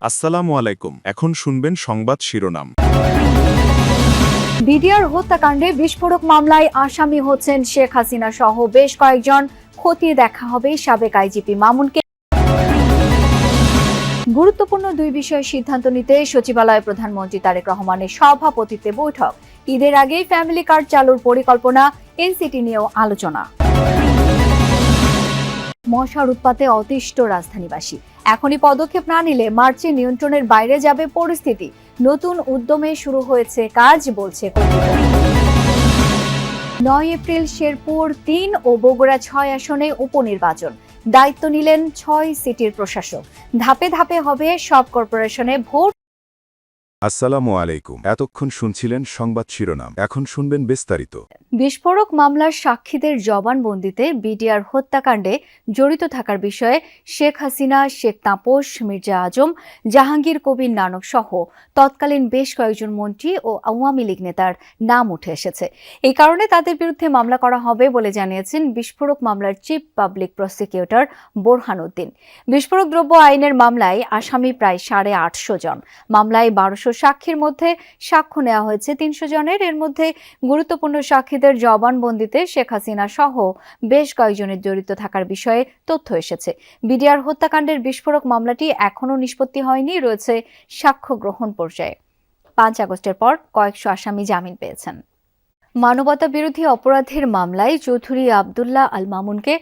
আসসালামু আলাইকুম। এখন শুনবেন সংবাদ শিরোনাম। বিডিআর হত্যাকাণ্ডে বিস্ফোরক মামলায় আসামি হচ্ছেন শেখ হাসিনা সহ বেশ কয়েকজন। খতিয়ে দেখা হবে সাবেক আইজিপি মামুনকে। গুরুত্বপূর্ণ দুই বিষয়ে সিদ্ধান্ত নিতে সচিবালয়ে প্রধানমন্ত্রী তারেক রহমানের সভাপতিত্বে বৈঠক। ঈদের আগেই ফ্যামিলি কার্ড চালুর পরিকল্পনা, এনসিটি নিয়েও আলোচনা। মশার উৎপাতে অতিষ্ঠ রাজধানীবাসী। এখনই পদক্ষেপ না নিলে মার্চে নিয়ন্ত্রণের বাইরে যাবে পরিস্থিতি। নতুন উদ্যমে শুরু হয়েছে কাজ, বলছে কর্তৃপক্ষ। 9 এপ্রিল শেরপুর 3 ও বগুড়া 6 আসনে উপনির্বাচন। দায়িত্ব নিলেন 6 সিটির প্রশাসক। ধাপে ধাপে হবে সব কর্পোরেশনে ভোট। আসসালামু আলাইকুম। এতক্ষণ শুনছিলেন সংবাদ শিরোনাম, এখন শুনবেন বিস্তারিত। বিস্ফোরক মামলার সাক্ষীদের জবানবন্দিতে বিডিআর হত্যাকাণ্ডে জড়িত থাকার বিষয়ে শেখ হাসিনা, শেখ তাপস, মির্জা আজম, জাহাঙ্গীর কবির নানক সহ তৎকালীন বেশ কয়েকজন মন্ত্রী ও আওয়ামী লীগ নেতার নাম উঠে এসেছে। এই কারণে তাদের বিরুদ্ধে মামলা করা হবে বলে জানিয়েছেন বিস্ফোরক মামলার chief public prosecutor Borhan Uddin. বিস্ফোরক দ্রব্য আইনের মামলায় আসামি প্রায় 850 জন। মামলায় 1200 সাক্ষীর মধ্যে সাক্ষ্য নেওয়া হয়েছে 300 জনের। এর মধ্যে গুরুত্বপূর্ণ সাক্ষীদের জবানবন্দিতে শেখ হাসিনা সহ বেশ কয়েকজনের জড়িত থাকার বিষয়ে তথ্য এসেছে। বিডিআর হত্যাকাণ্ডের বিস্ফোরক মামলাটি এখনও নিষ্পত্তি হয়নি, রয়েছে সাক্ষ্য গ্রহণ পর্যায়ে। 5 আগস্টের পর কয়েকশো আসামি জামিন পেয়েছেন। মানবতা বিরোধী অপরাধের মামলায় চৌধুরী আব্দুল্লাহ আল মামুনকে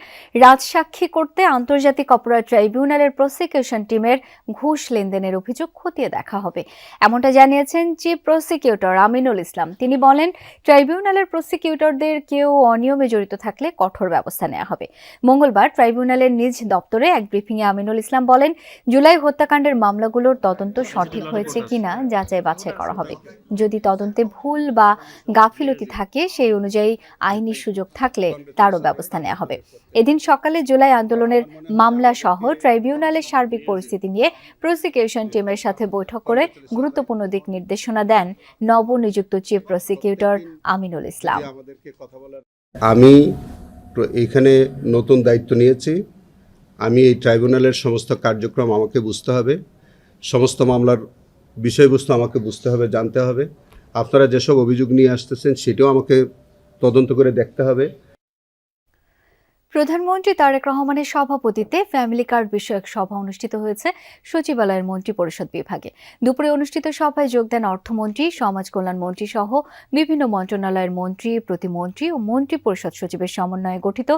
রাজসাক্ষী করতে আন্তর্জাতিক অপরাধ ট্রাইব্যুনালের প্রসিকিউশন টিমের ঘুষ লেনদেনের অভিযোগ খতিয়ে দেখা হবে, এমনটা জানিয়েছেন চিফ প্রসিকিউটর আমিনুল ইসলাম। তিনি বলেন, ট্রাইব্যুনালের প্রসিকিউটরদের কেউ অনিয়মে জড়িত থাকলে কঠোর ব্যবস্থা নেওয়া হবে। মঙ্গলবার ট্রাইব্যুনালের নিজ দপ্তরে এক ব্রিফিংয়ে আমিনুল ইসলাম বলেন, জুলাই হত্যাকাণ্ডের মামলাগুলোর তদন্ত সঠিক হয়েছে কিনা যাচাই বাছাই করা হবে। যদি তদন্তে ভুল বা গাফিলতি থাকে সেই অনুযায়ী আইনি সুযোগ থাকলে তারও ব্যবস্থা নেওয়া হবে। এদিন সকালে জুলাই আন্দোলনের মামলা সহ ট্রাইব্যুনালের সার্বিক পরিস্থিতি নিয়ে প্রসিকিউশন টিমের সাথে বৈঠক করে গুরুত্বপূর্ণ দিক নির্দেশনা দেন নবনিযুক্ত চিফ প্রসিকিউটর আমিনুল ইসলাম। আমি এখানে নতুন দায়িত্ব নিয়েছি। আমি এই ট্রাইব্যুনালের সমস্ত কার্যক্রম আমাকে বুঝতে হবে, সমস্ত মামলার বিষয়বস্তু আমাকে বুঝতে হবে, জানতে হবে। আপনারা যেসব অভিযোগ নিয়ে আসতেছেন সেটাও আমাকে তদন্ত করে দেখতে হবে। প্রধানমন্ত্রী তারেক রহমানের সভাপতিত্বে ফ্যামিলি কার্ড বিষয়ক সভা অনুষ্ঠিত হয়েছে সচিবালয়ের মন্ত্রী পরিষদ বিভাগে। দুপুরে অনুষ্ঠিত সভায় যোগ দেন অর্থমন্ত্রী, সমাজ কল্যাণ মন্ত্রী সহ বিভিন্ন মন্ত্রণালয়ের মন্ত্রী, প্রতিমন্ত্রী ও মন্ত্রী পরিষদ সচিবের সমন্বয়ে গঠিত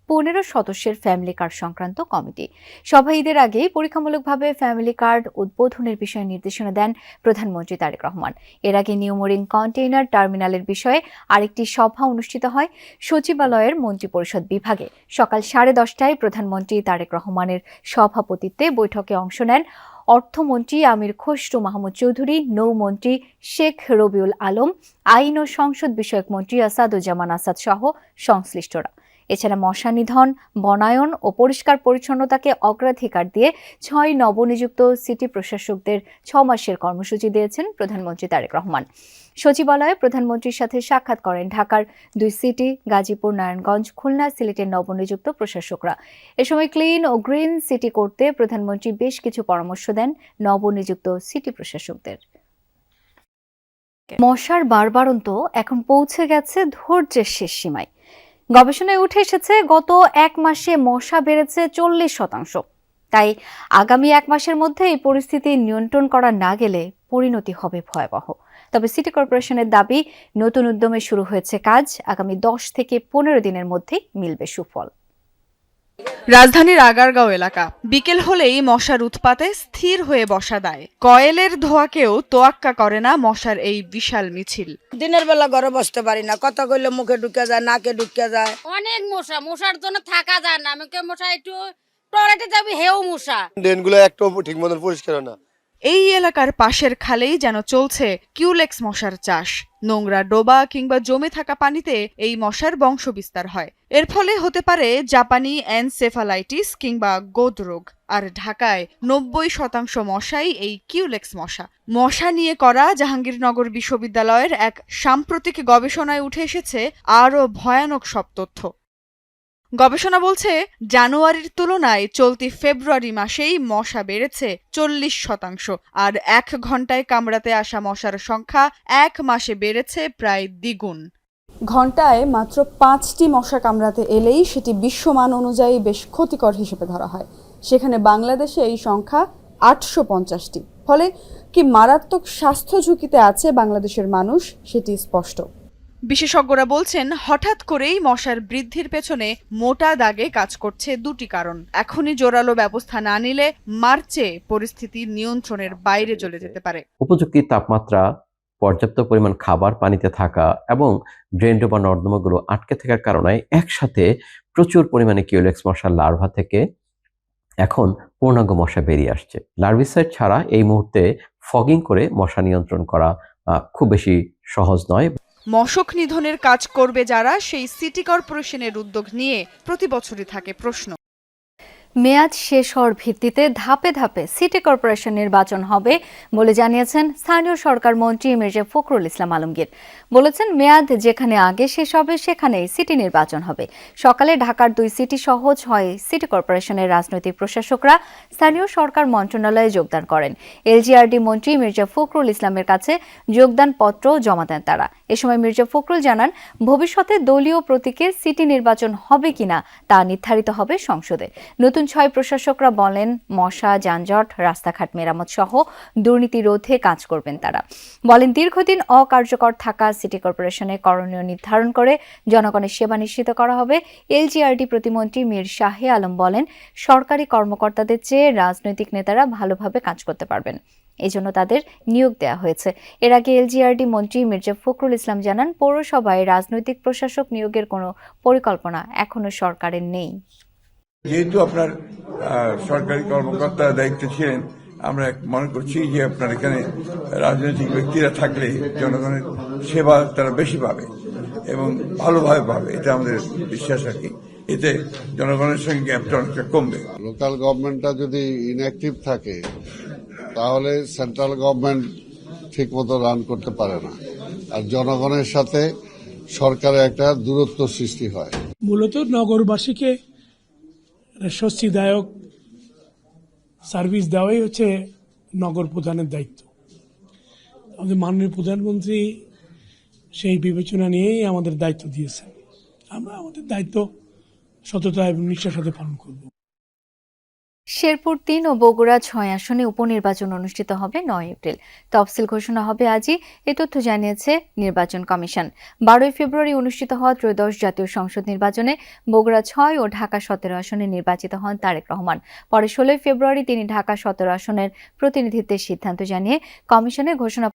15 সদস্যের ফ্যামিলি কার্ড সংক্রান্ত কমিটি। সভায় ঈদের আগেই পরীক্ষামূলকভাবে ফ্যামিলি কার্ড উদ্বোধনের বিষয়ে নির্দেশনা দেন প্রধানমন্ত্রী তারেক রহমান। এর আগে নিউমোরিং কন্টেইনার টার্মিনালের বিষয়ে আরেকটি সভা অনুষ্ঠিত হয় সচিবালয়ের মন্ত্রী পরিষদ বিভাগে। সকাল 10:30টায় প্রধানমন্ত্রী তারেক রহমানের সভাপতিত্বে বৈঠকে অংশ নেন অর্থমন্ত্রী আমির খসরু মাহমুদ চৌধুরী, নৌমন্ত্রী শেখ রবিউল আলম, আইন ও সংসদ বিষয়ক মন্ত্রী আসাদুজ্জামান আসাদ সহ সংশ্লিষ্টরা। এছাড়া মশা নিধন, বনায়ন ও পরিষ্কার পরিচ্ছন্নতাকে অগ্রাধিকার দিয়ে 6 নবনিযুক্ত সিটি প্রশাসকদের 6 মাসের কর্মসূচি দিয়েছেন প্রধানমন্ত্রী তারেক রহমান। সচিবালয়ে প্রধানমন্ত্রীর সাথে সাক্ষাৎ করেন ঢাকার 2 সিটি, গাজীপুর, নারায়ণগঞ্জ, খুলনা, সিলেটের নবনিযুক্ত প্রশাসকরা। এ সময় ক্লিন ও গ্রিন সিটি করতে প্রধানমন্ত্রী বেশ কিছু পরামর্শ দেন নবনিযুক্ত সিটি প্রশাসকদের। মশার বাড়বাড়ন্ত এখন পৌঁছে গেছে ধৈর্যের শেষ সীমায়। গবেষণায় উঠে এসেছে, গত 1 মাসে মশা বেড়েছে 40%। তাই আগামী 1 মাসের মধ্যে এই পরিস্থিতি নিয়ন্ত্রণ করা না গেলে পরিণতি হবে ভয়াবহ। তবে সিটি কর্পোরেশনের দাবি, নতুন উদ্যমে শুরু হয়েছে কাজ, আগামী 10 থেকে 15 দিনের মধ্যেই মিলবে সুফল। রাজধানীর আগারগাঁও এলাকা বিকেল হলেই মশার উৎপাতে স্থির হয়ে বসা দায়। কয়েলের ধোঁয়াকেও তোয়াক্কা করে না মশার এই বিশাল মিছিল। দিনের বেলা ঘরে বসতে পারি না, কথা কইলে মুখে ঢুকে যায়, নাকে ঢুকে যায়। অনেক মশা, মশার জন্য থাকা যায় না। আমাকে মশা একটু টয়লেটে যাবি, হেও মশা। ড্রেনগুলো একটু ঠিক মতন পরিষ্কার না। এই এলাকার পাশের খালেই যেন চলছে কিউলেক্স মশার চাষ। নোংরা ডোবা কিংবা জমে থাকা পানিতে এই মশার বংশ বিস্তার হয়। এর ফলে হতে পারে জাপানি এনসেফালাইটিস কিংবা গোদ রোগ। আর ঢাকায় 90% মশাই এই কিউলেক্স মশা। মশা নিয়ে করা জাহাঙ্গীরনগর বিশ্ববিদ্যালয়ের এক সাম্প্রতিক গবেষণায় উঠে এসেছে আরও ভয়ানক সব তথ্য। গবেষণা বলছে জানুয়ারির তুলনায় চলতি ফেব্রুয়ারি মাসেই মশা বেড়েছে 40%, আর 1 ঘন্টায় কামড়াতে আসা মশার সংখ্যা 1 মাসে বেড়েছে প্রায় দ্বিগুণ। ঘন্টায় মাত্র 5টি মশা কামড়াতে এলেই সেটি বিশ্বমান অনুযায়ী বেশ ক্ষতিকর হিসেবে ধরা হয়। সেখানে বাংলাদেশে এই সংখ্যা 850টি। ফলে কি মারাত্মক স্বাস্থ্য ঝুঁকিতে আছে বাংলাদেশের মানুষ সেটি স্পষ্ট। বিশেষজ্ঞরা বলছেন হঠাৎ করেই মশার বৃদ্ধির পেছনে মোটা দাগে কাজ করছে দুটি কারণ। এখনই জোরালো ব্যবস্থা না নিলে মার্চে পরিস্থিতি নিয়ন্ত্রণের বাইরে চলে যেতে পারে। উপযুক্ত তাপমাত্রা, পর্যাপ্ত পরিমাণ খাবার পানিতে থাকা এবং ড্রেন বা নর্দমাগুলো আটকে থাকার কারণে একসাথে প্রচুর পরিমাণে কিউলেক্স মশার লার্ভা থেকে এখন পূর্ণাঙ্গ মশা বেরিয়ে আসছে। লার্ভিসাইড ছাড়া এই মুহূর্তে ফগিং করে মশা নিয়ন্ত্রণ করা খুব বেশি সহজ নয়। মশক নিধনের কাজ করবে যারা, সেই সিটি কর্পোরেশনের উদ্যোগ নিয়ে প্রতি বছরই থাকে প্রশ্ন। মেয়াদ শেষ হওয়ার ভিত্তিতে ধাপে ধাপে সিটি কর্পোরেশন নির্বাচন হবে বলে জানিয়েছেন স্থানীয় সরকার মন্ত্রী মির্জা ফখরুল ইসলাম আলমগীর। বলেছেন, মেয়াদ যেখানে আগে শেষ হবে সেখানেই সিটি নির্বাচন হবে। সকালে ঢাকার 2 সিটি সহজ হয় সিটি কর্পোরেশনের রাজনৈতিক প্রশাসকরা স্থানীয় সরকার মন্ত্রণালয়ে যোগদান করেন। এলজিআরডি মন্ত্রী মির্জা ফখরুল ইসলামের কাছে যোগদানপত্র জমা দেন তারা। এ সময় মির্জা ফখরুল জানান, ভবিষ্যতে দলীয় প্রতীকে সিটি নির্বাচন হবে কিনা তা নির্ধারিত হবে সংসদে। নতুন 6 প্রশাসকরা বলেন, মশা, যানজট, রাস্তাঘাট মেরামত সহ দুর্নীতি রোধে কাজ করবেন তারা। বলেন, দীর্ঘদিন অকার্যকর থাকা সিটি কর্পোরেশনের করণীয় নির্ধারণ করে জনগণের সেবা নিশ্চিত করা হবে। এলজিআরডি প্রতিমন্ত্রী মীর শাহে আলম বলেন, সরকারি কর্মকর্তাদের চেয়ে রাজনৈতিক নেতারা ভালোভাবে কাজ করতে পারবেন, এজন্য তাদের নিয়োগ দেওয়া হয়েছে। এর আগে এলজিআরডি মন্ত্রী মির্জা ফখরুল ইসলাম জানান, পৌরসভায় রাজনৈতিক প্রশাসক নিয়োগের কোনো পরিকল্পনা এখনো সরকারের নেই। যেহেতু আপনার সরকারি কর্মকর্তার দায়িত্ব ছিলেন, আমরা মনে করছি যে আপনার এখানে রাজনৈতিক ব্যক্তিরা থাকলে জনগণের সেবা তারা বেশি পাবে এবং ভালোভাবে পাবে, এটা আমাদের বিশ্বাস আর কি। এতে জনগণের সঙ্গে গ্যাপটা অনেকটা কমবে। লোকাল গভর্নমেন্টটা যদি ইনঅ্যাক্টিভ থাকে তাহলে সেন্ট্রাল গভর্নমেন্ট ঠিক মতো রান করতে পারে না, আর জনগণের সাথে সরকারের একটা দূরত্ব সৃষ্টি হয়। মূলত নগরবাসীকে স্বস্তিদায়ক সার্ভিস দেওয়াই হচ্ছে নগর প্রধানের দায়িত্ব। আমাদের মাননীয় প্রধানমন্ত্রী সেই বিবেচনা নিয়েই আমাদের দায়িত্ব দিয়েছেন। আমরা আমাদের দায়িত্ব সততা এবং নিষ্ঠার সাথে পালন করব। শেরপুর 3 ও বগুড়া 6 আসনে উপনির্বাচন অনুষ্ঠিত হবে 9 এপ্রিল। তফসিল ঘোষণা হবে আজই, এ তথ্য জানিয়েছে নির্বাচন কমিশন। 12 ফেব্রুয়ারি অনুষ্ঠিত হওয়া ত্রয়োদশ জাতীয় সংসদ নির্বাচনে বগুড়া 6 ও ঢাকা 17 আসনে নির্বাচিত হন তারেক রহমান। পরে 16 ফেব্রুয়ারি তিনি ঢাকা 17 আসনের প্রতিনিধিত্বের সিদ্ধান্ত জানিয়ে কমিশনের ঘোষণা